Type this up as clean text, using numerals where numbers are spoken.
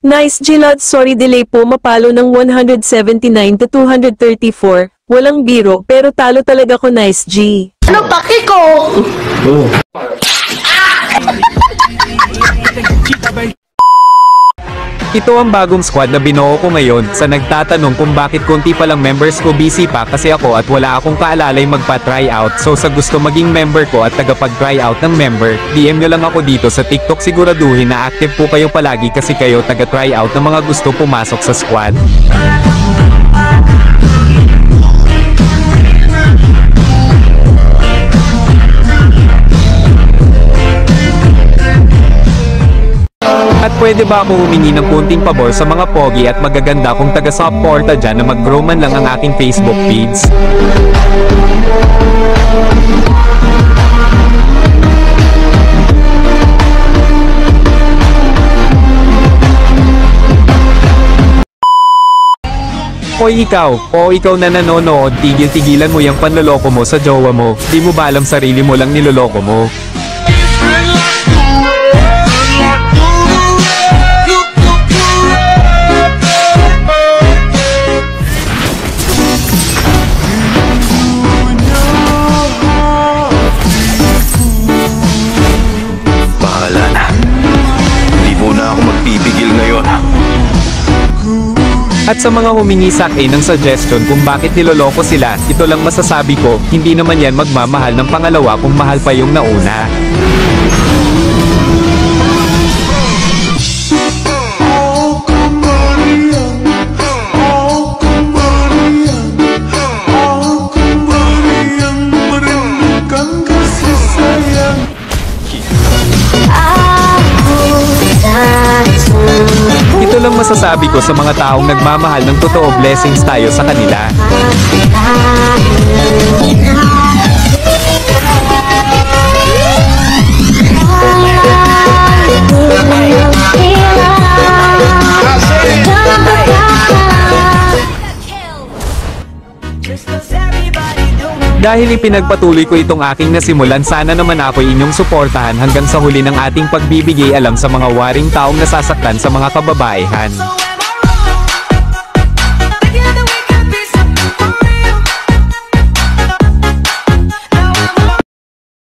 Nice Gilad, sorry delay po, mapalo ng 179 to 234. Walang biro pero talo talaga ko, Nice G. Ano paki ko? Ito ang bagong squad na binuo ko ngayon. Sa nagtatanong kung bakit konti palang members ko, busy pa kasi ako at wala akong kaalalay magpa-tryout. So sa gusto maging member ko at tagapag-tryout ng member, DM nyo lang ako dito sa TikTok. Siguraduhin na active po kayo palagi kasi kayo taga-tryout ng mga gusto pumasok sa squad. At pwede ba ako humingi ng kunting pabor sa mga pogi at magaganda kung taga-supporta dyan na mag-grow man lang ang aking Facebook page? O ikaw na nanonood, tigil-tigilan mo yung panloloko mo sa jowa mo. Di mo ba alam sarili mo lang niloloko mo? At sa mga humingi sa akin ng suggestion kung bakit niloloko sila, ito lang masasabi ko, hindi naman yan magmamahal ng pangalawa kung mahal pa yung nauna. Ito lang masasabi ko sa mga taong nagmamahal ng totoo, blessings tayo sa kanila. Dahil ipinagpatuloy ko itong aking nasimulan, sana naman ako inyong suportahan hanggang sa huli ng ating pagbibigay alam sa mga waring taong nasasaktan sa mga kababaihan.